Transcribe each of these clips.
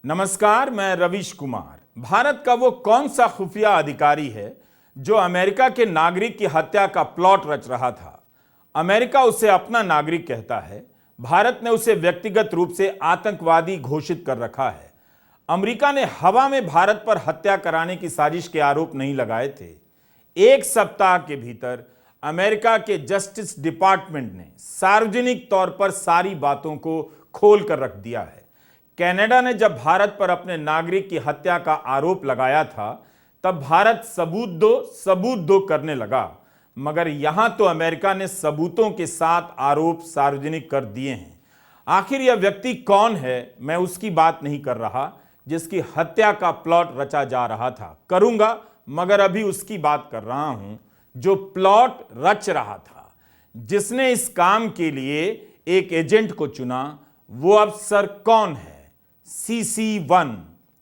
नमस्कार, मैं रवीश कुमार। भारत का वो कौन सा खुफिया अधिकारी है जो अमेरिका के नागरिक की हत्या का प्लॉट रच रहा था? अमेरिका उसे अपना नागरिक कहता है। भारत ने उसे व्यक्तिगत रूप से आतंकवादी घोषित कर रखा है। अमेरिका ने हवा में भारत पर हत्या कराने की साजिश के आरोप नहीं लगाए थे। एक सप्ताह के भीतर अमेरिका के जस्टिस डिपार्टमेंट ने सार्वजनिक तौर पर सारी बातों को खोल कर रख दिया है। कनाडा ने जब भारत पर अपने नागरिक की हत्या का आरोप लगाया था, तब भारत सबूत दो करने लगा, मगर यहां तो अमेरिका ने सबूतों के साथ आरोप सार्वजनिक कर दिए हैं। आखिर यह व्यक्ति कौन है? मैं उसकी बात नहीं कर रहा जिसकी हत्या का प्लॉट रचा जा रहा था। करूंगा, मगर अभी उसकी बात कर रहा हूं जो प्लॉट रच रहा था, जिसने इस काम के लिए एक एजेंट को चुना। वो अफसर कौन है? CC1।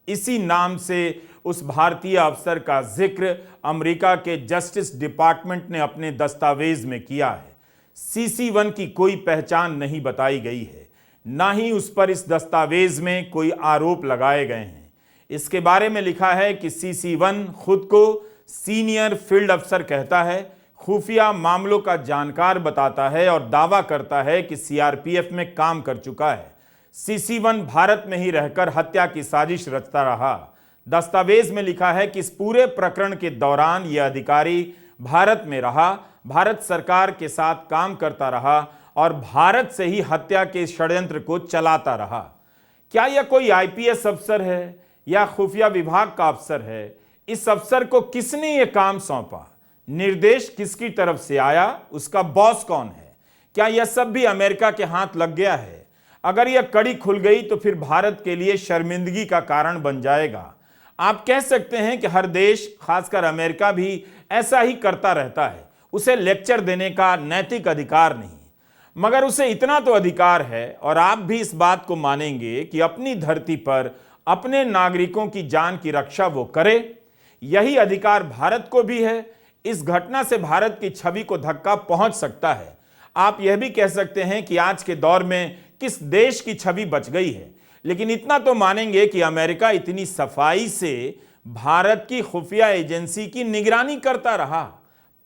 इसी नाम से उस भारतीय अफसर का जिक्र अमेरिका के जस्टिस डिपार्टमेंट ने अपने दस्तावेज में किया है। CC1 की कोई पहचान नहीं बताई गई है, ना ही उस पर इस दस्तावेज में कोई आरोप लगाए गए हैं। इसके बारे में लिखा है कि CC1 खुद को सीनियर फील्ड अफसर कहता है, खुफिया मामलों का जानकार बताता है और दावा करता है कि CRPF में काम कर चुका है। CC1 भारत में ही रहकर हत्या की साजिश रचता रहा। दस्तावेज में लिखा है कि इस पूरे प्रकरण के दौरान यह अधिकारी भारत में रहा, भारत सरकार के साथ काम करता रहा और भारत से ही हत्या के षड्यंत्र को चलाता रहा। क्या यह कोई IPS अफसर है या खुफिया विभाग का अफसर है? इस अफसर को किसने यह काम सौंपा? निर्देश किसकी तरफ से आया? उसका बॉस कौन है? क्या यह सब भी अमेरिका के हाथ लग गया है? अगर यह कड़ी खुल गई तो फिर भारत के लिए शर्मिंदगी का कारण बन जाएगा। आप कह सकते हैं कि हर देश, खासकर अमेरिका भी ऐसा ही करता रहता है। उसे लेक्चर देने का नैतिक अधिकार नहीं, मगर उसे इतना तो अधिकार है, और आप भी इस बात को मानेंगे कि अपनी धरती पर अपने नागरिकों की जान की रक्षा वो करे। यही अधिकार भारत को भी है। इस घटना से भारत की छवि को धक्का पहुंच सकता है। आप यह भी कह सकते हैं कि आज के दौर में किस देश की छवि बच गई है, लेकिन इतना तो मानेंगे कि अमेरिका इतनी सफाई से भारत की खुफिया एजेंसी की निगरानी करता रहा,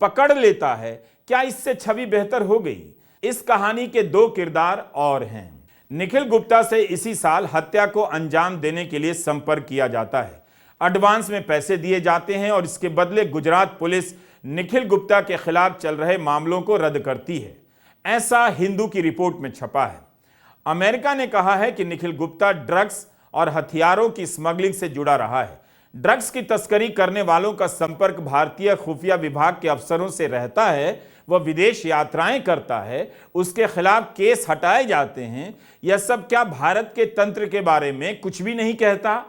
पकड़ लेता है। क्या इससे छवि बेहतर हो गई? इस कहानी के दो किरदार और हैं। निखिल गुप्ता से इसी साल हत्या को अंजाम देने के लिए संपर्क किया जाता है। एडवांस में पैसे दिए जाते हैं और इसके बदले गुजरात पुलिस निखिल गुप्ता के खिलाफ चल रहे मामलों को रद्द करती है। ऐसा हिंदू की रिपोर्ट में छपा है। अमेरिका ने कहा है कि निखिल गुप्ता ड्रग्स और हथियारों की स्मगलिंग से जुड़ा रहा है। ड्रग्स की तस्करी करने वालों का संपर्क भारतीय खुफिया विभाग के अफसरों से रहता है। वह विदेश यात्राएं करता है, उसके खिलाफ केस हटाए जाते हैं। यह सब क्या भारत के तंत्र के बारे में कुछ भी नहीं कहता?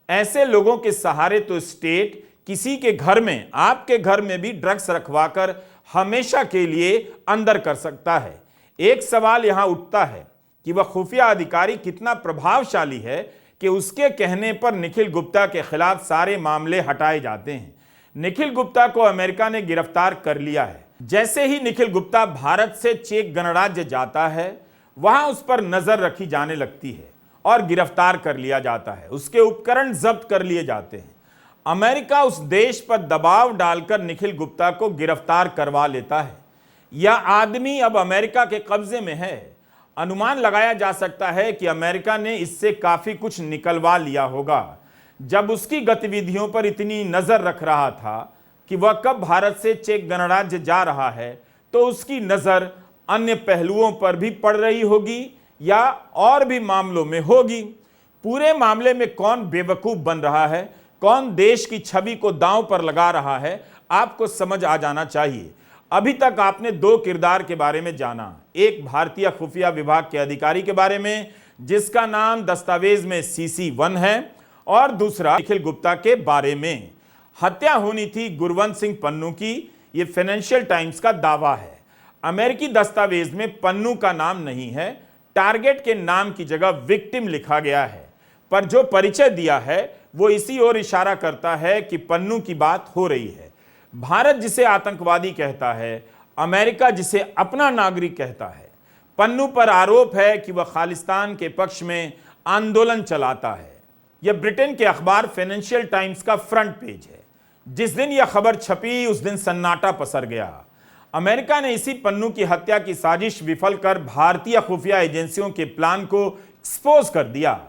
ऐसे लोगों के सहारे तो स्टेट किसी के घर में, आपके घर में भी ड्रग्स रखवाकर हमेशा के लिए अंदर कर सकता है। एक सवाल यहां उठता है कि वह खुफिया अधिकारी कितना प्रभावशाली है कि उसके कहने पर निखिल गुप्ता के खिलाफ सारे मामले हटाए जाते हैं। निखिल गुप्ता को अमेरिका ने गिरफ्तार कर लिया है। जैसे ही निखिल गुप्ता भारत से चेक गणराज्य जाता है, वहां उस पर नजर रखी जाने लगती है और गिरफ्तार कर लिया जाता है। उसके उपकरण जब्त कर लिए जाते हैं। अमेरिका उस देश पर दबाव डालकर निखिल गुप्ता को गिरफ्तार करवा लेता है। यह आदमी अब अमेरिका के कब्जे में है। अनुमान लगाया जा सकता है कि अमेरिका ने इससे काफी कुछ निकलवा लिया होगा। जब उसकी गतिविधियों पर इतनी नजर रख रहा था कि वह कब भारत से चेक गणराज्य जा रहा है, तो उसकी नजर अन्य पहलुओं पर भी पड़ रही होगी या और भी मामलों में होगी। पूरे मामले में कौन बेवकूफ बन रहा है, कौन देश की छवि को दांव पर लगा रहा है, आपको समझ आ जाना चाहिए। अभी तक आपने दो किरदार के बारे में जाना, एक भारतीय खुफिया विभाग के अधिकारी के बारे में जिसका नाम दस्तावेज में CC1 है, और दूसरा निखिल गुप्ता के बारे में। हत्या होनी थी गुरवंत सिंह पन्नू की, यह फाइनेंशियल टाइम्स का दावा है। अमेरिकी दस्तावेज में पन्नू का नाम नहीं है, टारगेट के नाम की जगह विक्टिम लिखा गया है, पर जो परिचय दिया है वो इसी ओर इशारा करता है कि पन्नू की बात हो रही है। भारत जिसे आतंकवादी कहता है, अमेरिका जिसे अपना नागरिक कहता है। पन्नू पर आरोप है कि वह खालिस्तान के पक्ष में आंदोलन चलाता है। यह ब्रिटेन के अखबार फाइनेंशियल टाइम्स का फ्रंट पेज है। जिस दिन यह खबर छपी उस दिन सन्नाटा पसर गया। अमेरिका ने इसी पन्नू की हत्या की साजिश विफल कर भारतीय खुफिया एजेंसियों के प्लान को एक्सपोज कर दिया।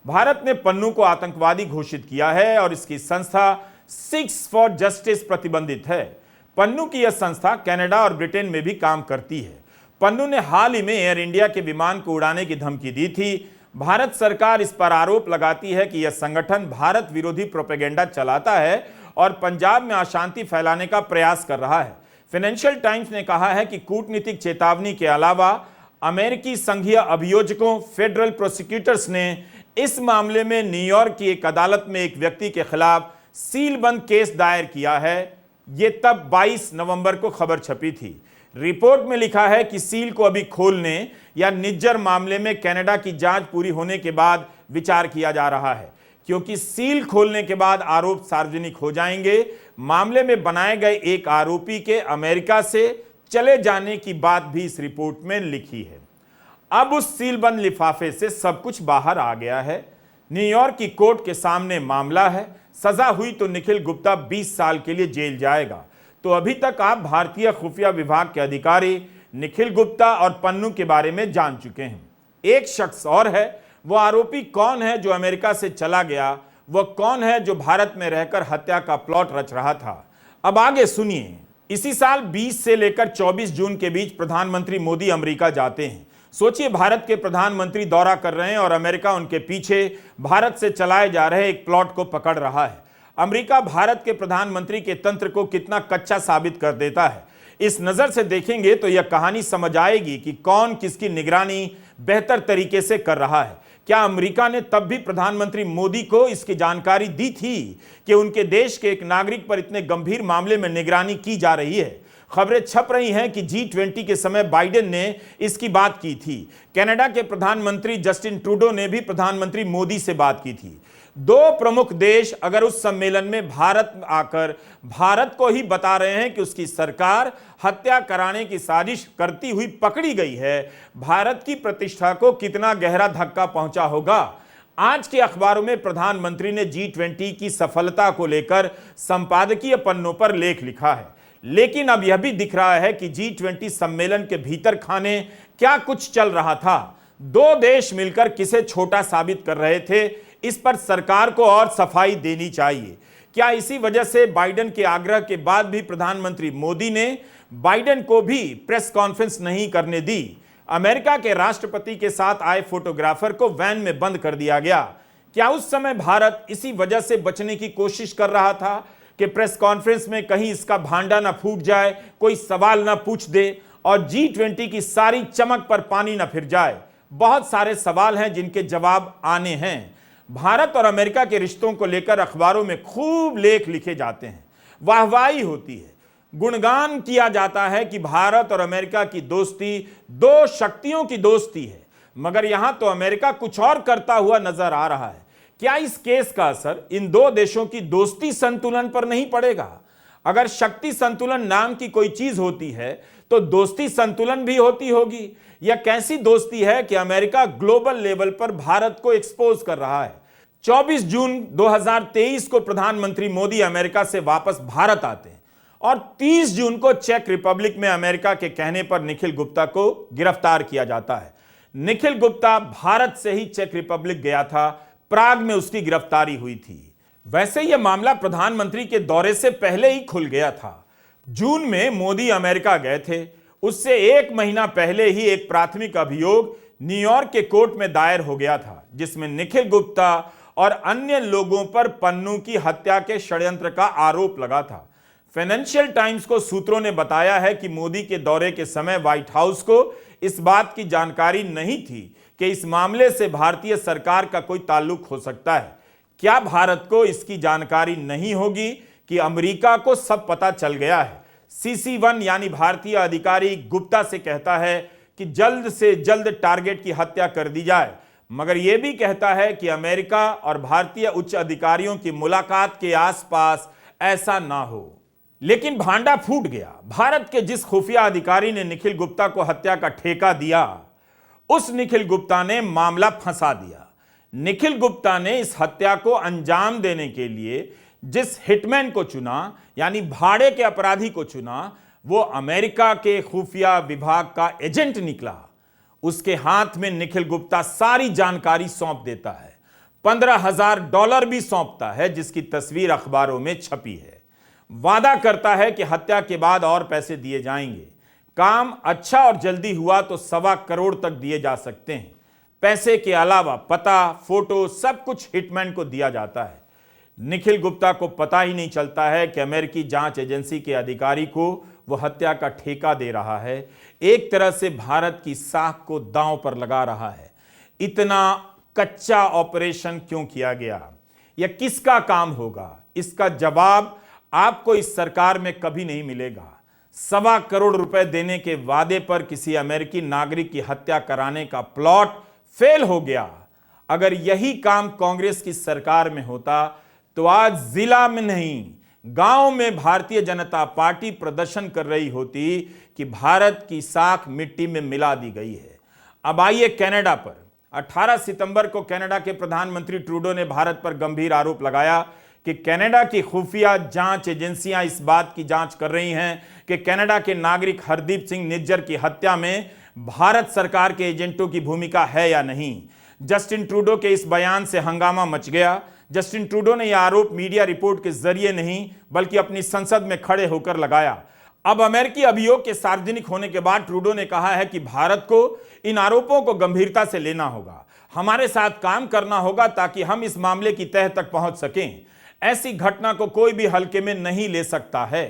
भारत ने पन्नू को आतंकवादी घोषित किया है और इसकी संस्था सिक्स फॉर जस्टिस प्रतिबंधित है। पन्नू की यह संस्था कनाडा और ब्रिटेन में भी काम करती है। पन्नू ने हाल ही में एयर इंडिया के विमान को उड़ाने की धमकी दी थी। भारत सरकार इस पर आरोप लगाती है कि यह संगठन भारत विरोधी प्रोपेगेंडा चलाता है और पंजाब में अशांति फैलाने का प्रयास कर रहा है। फाइनेंशियल टाइम्स ने कहा है कि कूटनीतिक चेतावनी के अलावा अमेरिकी संघीय अभियोजकों फेडरल प्रोसिक्यूटर्स ने इस मामले में न्यूयॉर्क की एक अदालत में एक व्यक्ति के खिलाफ सीलबंद केस दायर किया है। यह तब 22 नवंबर को खबर छपी थी। रिपोर्ट में लिखा है कि सील को अभी खोलने या निज्जर मामले में कनाडा की जांच पूरी होने के बाद विचार किया जा रहा है, क्योंकि सील खोलने के बाद आरोप सार्वजनिक हो जाएंगे। मामले में बनाए गए एक आरोपी के अमेरिका से चले जाने की बात भी इस रिपोर्ट में लिखी है। अब उस सीलबंद लिफाफे से सब कुछ बाहर आ गया है। न्यूयॉर्क की कोर्ट के सामने मामला है। सजा हुई तो निखिल गुप्ता 20 साल के लिए जेल जाएगा। तो अभी तक आप भारतीय खुफिया विभाग के अधिकारी निखिल गुप्ता और पन्नू के बारे में जान चुके हैं। एक शख्स और है। वो आरोपी कौन है जो अमेरिका से चला गया? वह कौन है जो भारत में रहकर हत्या का प्लॉट रच रहा था? अब आगे सुनिए। इसी साल 20 से लेकर 24 जून के बीच प्रधानमंत्री मोदी अमेरिका जाते हैं। सोचिए, भारत के प्रधानमंत्री दौरा कर रहे हैं और अमेरिका उनके पीछे भारत से चलाए जा रहे एक प्लॉट को पकड़ रहा है। अमेरिका भारत के प्रधानमंत्री के तंत्र को कितना कच्चा साबित कर देता है। इस नजर से देखेंगे तो यह कहानी समझ आएगी कि कौन किसकी निगरानी बेहतर तरीके से कर रहा है। क्या अमेरिका ने तब भी प्रधानमंत्री मोदी को इसकी जानकारी दी थी कि उनके देश के एक नागरिक पर इतने गंभीर मामले में निगरानी की जा रही है? खबरें छप रही हैं कि G20 के समय बाइडेन ने इसकी बात की थी। कनाडा के प्रधानमंत्री जस्टिन ट्रूडो ने भी प्रधानमंत्री मोदी से बात की थी। दो प्रमुख देश अगर उस सम्मेलन में भारत आकर भारत को ही बता रहे हैं कि उसकी सरकार हत्या कराने की साजिश करती हुई पकड़ी गई है, भारत की प्रतिष्ठा को कितना गहरा धक्का पहुंचा होगा। आज के अखबारों में प्रधानमंत्री ने G20 की सफलता को लेकर संपादकीय पन्नों पर लेख लिखा है, लेकिन अब यह भी दिख रहा है कि G20 सम्मेलन के भीतर खाने क्या कुछ चल रहा था। दो देश मिलकर किसे छोटा साबित कर रहे थे, इस पर सरकार को और सफाई देनी चाहिए। क्या इसी वजह से बाइडेन के आग्रह के बाद भी प्रधानमंत्री मोदी ने बाइडेन को भी प्रेस कॉन्फ्रेंस नहीं करने दी? अमेरिका के राष्ट्रपति के साथ आए फोटोग्राफर को वैन में बंद कर दिया गया। क्या उस समय भारत इसी वजह से बचने की कोशिश कर रहा था कि प्रेस कॉन्फ्रेंस में कहीं इसका भांडा ना फूट जाए, कोई सवाल ना पूछ दे और G20 की सारी चमक पर पानी ना फिर जाए? बहुत सारे सवाल हैं जिनके जवाब आने हैं। भारत और अमेरिका के रिश्तों को लेकर अखबारों में खूब लेख लिखे जाते हैं, वाहवाही होती है, गुणगान किया जाता है कि भारत और अमेरिका की दोस्ती दो शक्तियों की दोस्ती है। मगर यहां तो अमेरिका कुछ और करता हुआ नजर आ रहा है। क्या इस केस का असर इन दो देशों की दोस्ती संतुलन पर नहीं पड़ेगा? अगर शक्ति संतुलन नाम की कोई चीज होती है तो दोस्ती संतुलन भी होती होगी। यह कैसी दोस्ती है कि अमेरिका ग्लोबल लेवल पर भारत को एक्सपोज कर रहा है। 24 जून 2023 को प्रधानमंत्री मोदी अमेरिका से वापस भारत आते हैं और 30 जून को चेक रिपब्लिक में अमेरिका के कहने पर निखिल गुप्ता को गिरफ्तार किया जाता है। निखिल गुप्ता भारत से ही चेक रिपब्लिक गया था, प्राग में उसकी गिरफ्तारी हुई थी। वैसे यह मामला प्रधानमंत्री के दौरे से पहले ही खुल गया था। जून में मोदी अमेरिका गए थे, उससे एक महीना पहले ही एक प्राथमिक अभियोग न्यूयॉर्क के कोर्ट में दायर हो गया था, जिसमें निखिल गुप्ता और अन्य लोगों पर पन्नू की हत्या के षड्यंत्र का आरोप लगा था। फाइनेंशियल टाइम्स को सूत्रों ने बताया है कि मोदी के दौरे के समय व्हाइट हाउस को इस बात की जानकारी नहीं थी कि इस मामले से भारतीय सरकार का कोई ताल्लुक हो सकता है। क्या भारत को इसकी जानकारी नहीं होगी कि अमेरिका को सब पता चल गया है? CC1 यानी भारतीय अधिकारी गुप्ता से कहता है कि जल्द से जल्द टारगेट की हत्या कर दी जाए, मगर यह भी कहता है कि अमेरिका और भारतीय उच्च अधिकारियों की मुलाकात के आसपास ऐसा ना हो। लेकिन भांडा फूट गया। भारत के जिस खुफिया अधिकारी ने निखिल गुप्ता को हत्या का ठेका दिया, उस निखिल गुप्ता ने मामला फंसा दिया। निखिल गुप्ता ने इस हत्या को अंजाम देने के लिए जिस हिटमैन को चुना, यानी भाड़े के अपराधी को चुना, वो अमेरिका के खुफिया विभाग का एजेंट निकला। उसके हाथ में निखिल गुप्ता सारी जानकारी सौंप देता है, $15,000 भी सौंपता है, जिसकी तस्वीर अखबारों में छपी है। वादा करता है कि हत्या के बाद और पैसे दिए जाएंगे। काम अच्छा और जल्दी हुआ तो $1.25 करोड़ तक दिए जा सकते हैं। पैसे के अलावा पता, फोटो, सब कुछ हिटमैन को दिया जाता है। निखिल गुप्ता को पता ही नहीं चलता है कि अमेरिकी जांच एजेंसी के अधिकारी को वो हत्या का ठेका दे रहा है, एक तरह से भारत की साख को दांव पर लगा रहा है। इतना कच्चा ऑपरेशन क्यों किया गया? यह किसका काम होगा? इसका जवाब आपको इस सरकार में कभी नहीं मिलेगा। $1.25 करोड़ देने के वादे पर किसी अमेरिकी नागरिक की हत्या कराने का प्लॉट फेल हो गया। अगर यही काम कांग्रेस की सरकार में होता तो आज जिला में नहीं, गांव में भारतीय जनता पार्टी प्रदर्शन कर रही होती कि भारत की साख मिट्टी में मिला दी गई है। अब आइए कनाडा पर। 18 सितंबर को कनाडा के प्रधानमंत्री ट्रूडो ने भारत पर गंभीर आरोप लगाया कि कनाडा की खुफिया जांच एजेंसियां इस बात की जांच कर रही हैं कि कनाडा के नागरिक हरदीप सिंह निज्जर की हत्या में भारत सरकार के एजेंटों की भूमिका है या नहीं। जस्टिन ट्रूडो के इस बयान से हंगामा मच गया। जस्टिन ट्रूडो ने यह आरोप मीडिया रिपोर्ट के जरिए नहीं बल्कि अपनी संसद में खड़े होकर लगाया। अब अमेरिकी अभियोग के सार्वजनिक होने के बाद ट्रूडो ने कहा है कि भारत को इन आरोपों को गंभीरता से लेना होगा, हमारे साथ काम करना होगा ताकि हम इस मामले की तह तक पहुंच सकें। ऐसी घटना को कोई भी हल्के में नहीं ले सकता है।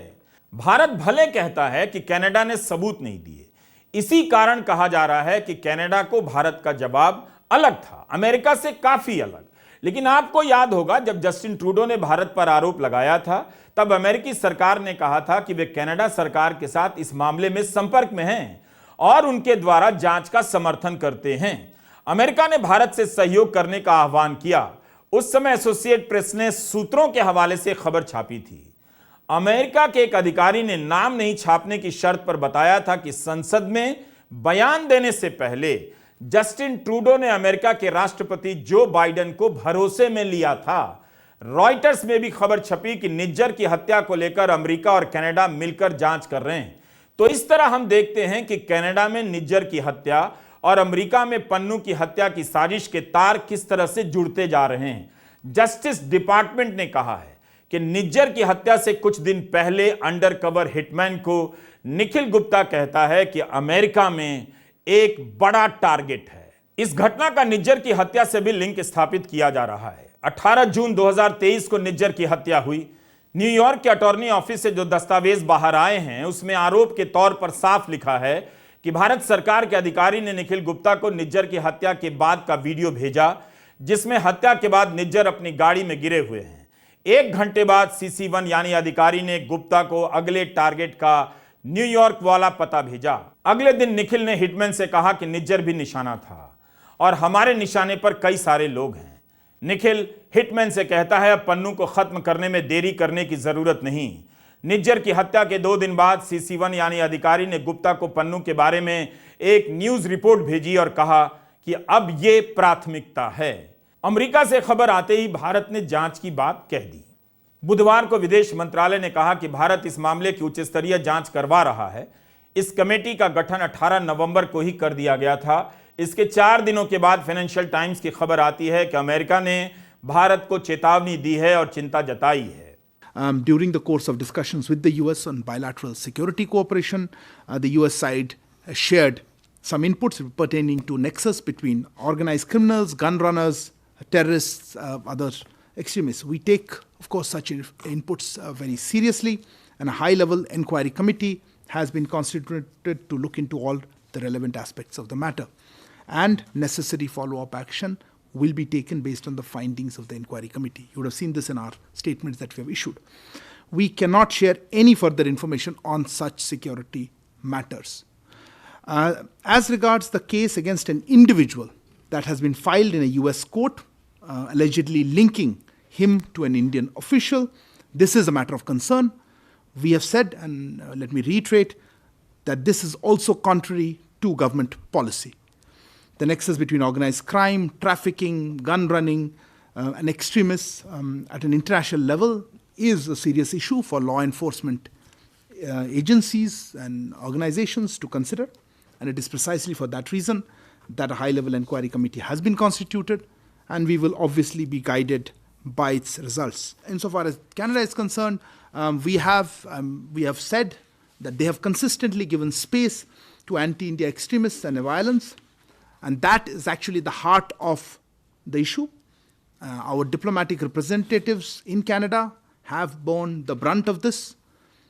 भारत भले कहता है कि कनाडा ने सबूत नहीं दिए, इसी कारण कहा जा रहा है कि कनाडा को भारत का जवाब अलग था, अमेरिका से काफी अलग। लेकिन आपको याद होगा जब जस्टिन ट्रूडो ने भारत पर आरोप लगाया था तब अमेरिकी सरकार ने कहा था कि वे कनाडा सरकार के साथ इस मामले में संपर्क में हैं और उनके द्वारा जांच का समर्थन करते हैं। अमेरिका ने भारत से सहयोग करने का आह्वान किया। उस समय एसोसिएट प्रेस ने सूत्रों के हवाले से खबर छापी थी। अमेरिका के एक अधिकारी ने नाम नहीं छापने की शर्त पर बताया था कि संसद में बयान देने से पहले जस्टिन ट्रूडो ने अमेरिका के राष्ट्रपति जो बाइडेन को भरोसे में लिया था। रॉयटर्स में भी खबर छपी कि निज्जर की हत्या को लेकर अमेरिका और कनाडा मिलकर जांच कर रहे हैं। तो इस तरह हम देखते हैं कि कनाडा में निज्जर की हत्या और अमेरिका में पन्नू की हत्या की साजिश के तार किस तरह से जुड़ते जा रहे हैं। जस्टिस डिपार्टमेंट ने कहा है कि निज्जर की हत्या से कुछ दिन पहले अंडरकवर हिटमैन को निखिल गुप्ता कहता है कि अमेरिका में एक बड़ा टारगेट है। इस घटना का निज्जर की हत्या से भी लिंक स्थापित किया जा रहा है। 18 जून 2023 को निज्जर की हत्या हुई। न्यूयॉर्क के अटॉर्नी ऑफिस से जो दस्तावेज बाहर आए हैं उसमें आरोप के तौर पर साफ लिखा है कि भारत सरकार के अधिकारी ने निखिल गुप्ता को निज्जर की हत्या के बाद का वीडियो भेजा, जिसमें हत्या के बाद निज्जर अपनी गाड़ी में गिरे हुए हैं। 1 घंटे बाद CC1 यानी अधिकारी ने गुप्ता को अगले टारगेट का न्यूयॉर्क वाला पता भेजा। अगले दिन निखिल ने हिटमैन से कहा कि निज्जर भी निशाना था और हमारे निशाने पर कई सारे लोग हैं। निखिल हिटमैन से कहता है अब पन्नू को खत्म करने में देरी करने की जरूरत नहीं। निज्जर की हत्या के 2 दिन बाद CC1 यानी अधिकारी ने गुप्ता को पन्नू के बारे में एक न्यूज रिपोर्ट भेजी और कहा कि अब यह प्राथमिकता है। अमेरिका से खबर आते ही भारत ने जांच की बात कह दी। बुधवार को विदेश मंत्रालय ने कहा कि भारत इस मामले की उच्च स्तरीय जांच करवा रहा है। इस कमेटी का गठन 18 नवंबर को ही कर दिया गया था। इसके 4 दिनों के बाद फाइनेंशियल टाइम्स की खबर आती है कि अमेरिका ने भारत को चेतावनी दी है और चिंता जताई है। During the course of discussions with the US on bilateral security cooperation, the US side shared some inputs pertaining to nexus between organized criminals, gun runners, terrorists, other extremists. We take, of course, such inputs very seriously, and a high-level inquiry committee has been constituted to look into all the relevant aspects of the matter, and necessary follow-up action will be taken based on the findings of the inquiry committee. You would have seen this in our statements that we have issued. We cannot share any further information on such security matters. As regards the case against an individual that has been filed in a US court, allegedly linking him to an Indian official, this is a matter of concern. We have said, and let me reiterate, that this is also contrary to government policy. the nexus between organized crime, trafficking, gun running, and extremists at an international level is a serious issue for law enforcement agencies and organizations to consider. And it is precisely for that reason that a high-level inquiry committee has been constituted, and we will obviously be guided by its results. Insofar as Canada is concerned, we have said that they have consistently given space to anti-India extremists and violence, and that is actually the heart of the issue. Our diplomatic representatives in Canada have borne the brunt of this,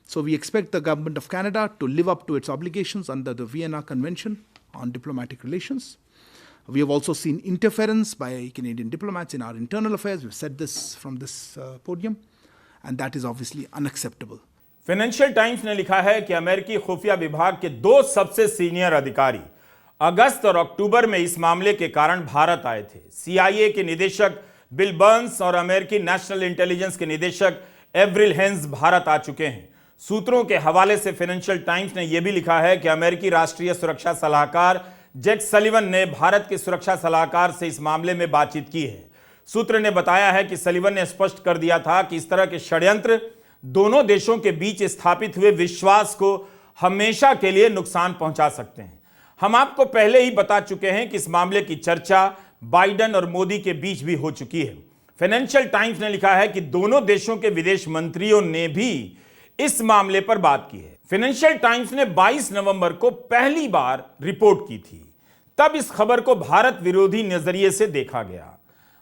so we expect the government of Canada to live up to its obligations under the Vienna Convention on Diplomatic Relations. We have also seen interference by Canadian diplomats in our internal affairs. We've said this from this podium, and that is obviously unacceptable. Financial times ने लिखा है कि अमेरिकी खुफिया विभाग के 2 सबसे senior अधिकारी अगस्त और अक्टूबर में इस मामले के कारण भारत आए थे। CIA के निदेशक बिल बर्न्स और अमेरिकी नेशनल इंटेलिजेंस के निदेशक एवरिल हेंस भारत आ चुके हैं। सूत्रों के हवाले से फाइनेंशियल टाइम्स ने यह भी लिखा है कि अमेरिकी राष्ट्रीय सुरक्षा सलाहकार जैक सलिवन ने भारत के सुरक्षा सलाहकार से इस मामले में बातचीत की है। सूत्र ने बताया है कि सलिवन ने स्पष्ट कर दिया था कि इस तरह के षड्यंत्र दोनों देशों के बीच स्थापित हुए विश्वास को हमेशा के लिए नुकसान पहुंचा सकते हैं। हम आपको पहले ही बता चुके हैं कि इस मामले की चर्चा बाइडेन और मोदी के बीच भी हो चुकी है। फाइनेंशियल टाइम्स ने लिखा है कि दोनों देशों के विदेश मंत्रियों ने भी इस मामले पर बात की है। फाइनेंशियल टाइम्स ने 22 नवंबर को पहली बार रिपोर्ट की थी, तब इस खबर को भारत विरोधी नजरिए से देखा गया।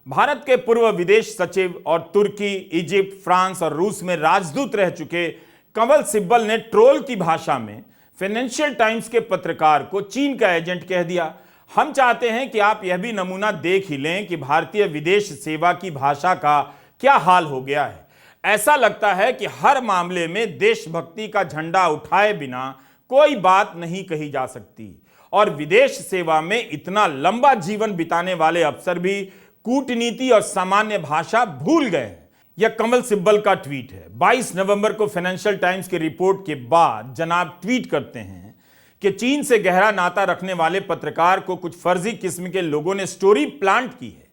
भारत के पूर्व विदेश सचिव और तुर्की, इजिप्ट, फ्रांस और रूस में राजदूत रह चुके कंवल सिब्बल ने ट्रोल की भाषा में फाइनेंशियल टाइम्स के पत्रकार को चीन का एजेंट कह दिया। हम चाहते हैं कि आप यह भी नमूना देख ही लें कि भारतीय विदेश सेवा की भाषा का क्या हाल हो गया है। ऐसा लगता है कि हर मामले में देशभक्ति का झंडा उठाए बिना कोई बात नहीं कही जा सकती, और विदेश सेवा में इतना लंबा जीवन बिताने वाले अफसर भी कूटनीति और सामान्य भाषा भूल गए हैं। यह कंवल सिब्बल का ट्वीट है। 22 नवंबर को फाइनेंशियल टाइम्स की रिपोर्ट के बाद जनाब ट्वीट करते हैं कि चीन से गहरा नाता रखने वाले पत्रकार को कुछ फर्जी किस्म के लोगों ने स्टोरी प्लांट की है।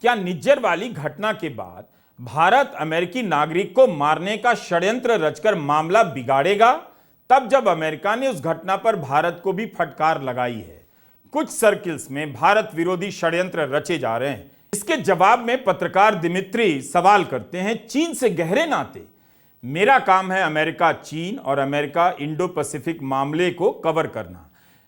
क्या निज्जर वाली घटना के बाद भारत अमेरिकी नागरिक को मारने का षड्यंत्र रचकर मामला बिगाड़ेगा? तब जब अमेरिका ने उस घटना पर भारत को भी फटकार लगाई है। कुछ सर्किल्स में भारत विरोधी षड्यंत्र रचे जा रहे हैं। इसके जवाब में पत्रकार दिमित्री सवाल करते हैं, चीन से गहरे नाते। मेरा काम है अमेरिका चीन और अमेरिका इंडो पैसिफिक मामले को कवर करना।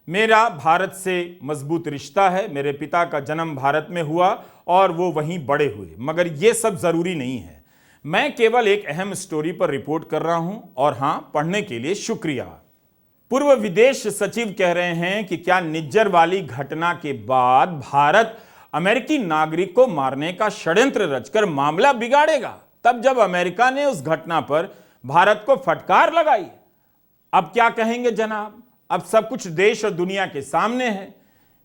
मेरा भारत से मजबूत रिश्ता है। मेरे पिता का जन्म भारत में हुआ और वो वहीं बड़े हुए, मगर ये सब जरूरी नहीं है। मैं केवल एक अहम स्टोरी पर रिपोर्ट कर रहा हूं, और हां, पढ़ने के लिए शुक्रिया। पूर्व विदेश सचिव कह रहे हैं कि क्या निज्जर वाली घटना के बाद भारत अमेरिकी नागरिक को मारने का षड्यंत्र रचकर मामला बिगाड़ेगा, तब जब अमेरिका ने उस घटना पर भारत को फटकार लगाई। अब क्या कहेंगे जनाब? अब सब कुछ देश और दुनिया के सामने है।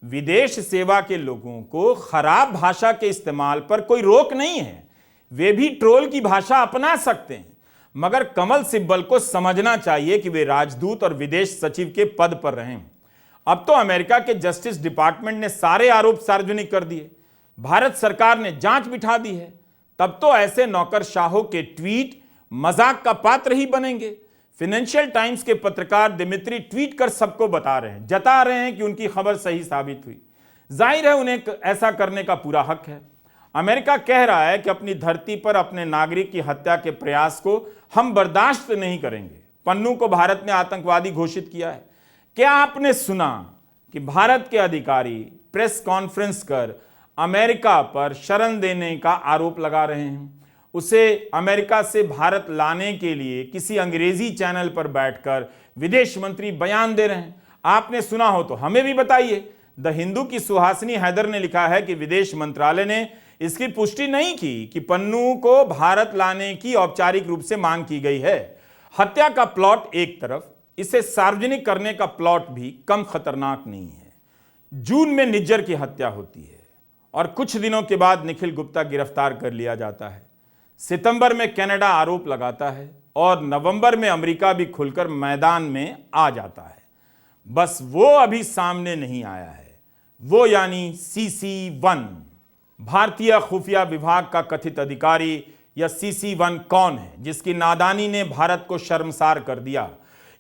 विदेश सेवा के लोगों को खराब भाषा के इस्तेमाल पर कोई रोक नहीं है। वे भी ट्रोल की भाषा अपना सकते हैं, मगर कंवल सिब्बल को समझना चाहिए कि वे राजदूत और विदेश सचिव के पद पर रहें। अब तो अमेरिका के जस्टिस डिपार्टमेंट ने सारे आरोप सार्वजनिक कर दिए। भारत सरकार ने जांच बिठा दी है। तब तो ऐसे नौकरशाहों के ट्वीट मजाक का पात्र ही बनेंगे। फाइनेंशियल टाइम्स के पत्रकार दिमित्री ट्वीट कर सबको बता रहे हैं, जता रहे हैं कि उनकी खबर सही साबित हुई। जाहिर है उन्हें ऐसा करने का पूरा हक है। अमेरिका कह रहा है कि अपनी धरती पर अपने नागरिक की हत्या के प्रयास को हम बर्दाश्त नहीं करेंगे। पन्नू को भारत ने आतंकवादी घोषित किया है। क्या आपने सुना कि भारत के अधिकारी प्रेस कॉन्फ्रेंस कर अमेरिका पर शरण देने का आरोप लगा रहे हैं? उसे अमेरिका से भारत लाने के लिए किसी अंग्रेजी चैनल पर बैठकर विदेश मंत्री बयान दे रहे हैं। आपने सुना हो तो हमें भी बताइए। द हिंदू की सुहासिनी हैदर ने लिखा है कि विदेश मंत्रालय ने इसकी पुष्टि नहीं की कि पन्नू को भारत लाने की औपचारिक रूप से मांग की गई है। हत्या का प्लॉट एक तरफ, इसे सार्वजनिक करने का प्लॉट भी कम खतरनाक नहीं है। जून में निज्जर की हत्या होती है और कुछ दिनों के बाद निखिल गुप्ता गिरफ्तार कर लिया जाता है। सितंबर में कनाडा आरोप लगाता है और नवंबर में अमेरिका भी खुलकर मैदान में आ जाता है। बस वो अभी सामने नहीं आया है। वो यानी CC-1। भारतीय खुफिया विभाग का कथित अधिकारी या CC-1 कौन है जिसकी नादानी ने भारत को शर्मसार कर दिया?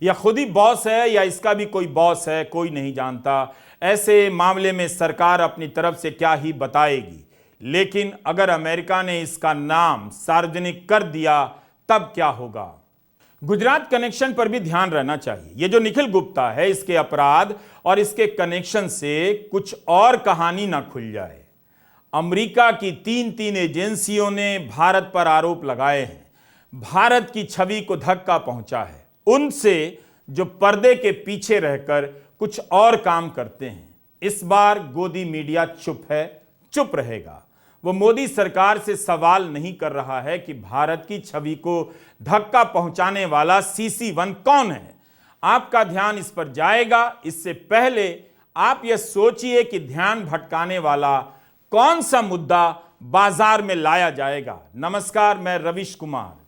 यह खुद ही बॉस है या इसका भी कोई बॉस है, कोई नहीं जानता। ऐसे मामले में सरकार अपनी तरफ से क्या ही बताएगी, लेकिन अगर अमेरिका ने इसका नाम सार्वजनिक कर दिया तब क्या होगा? गुजरात कनेक्शन पर भी ध्यान रहना चाहिए। यह जो निखिल गुप्ता है, इसके अपराध और इसके कनेक्शन से कुछ और कहानी ना खुल जाए। अमेरिका की तीन एजेंसियों ने भारत पर आरोप लगाए हैं, भारत की छवि को धक्का पहुंचा है उनसे जो पर्दे के पीछे रहकर कुछ और काम करते हैं। इस बार गोदी मीडिया चुप है, चुप रहेगा। वो मोदी सरकार से सवाल नहीं कर रहा है कि भारत की छवि को धक्का पहुंचाने वाला CC-1 कौन है। आपका ध्यान इस पर जाएगा। इससे पहले आप यह सोचिए कि ध्यान भटकाने वाला कौन सा मुद्दा बाजार में लाया जाएगा। नमस्कार, मैं रविश कुमार।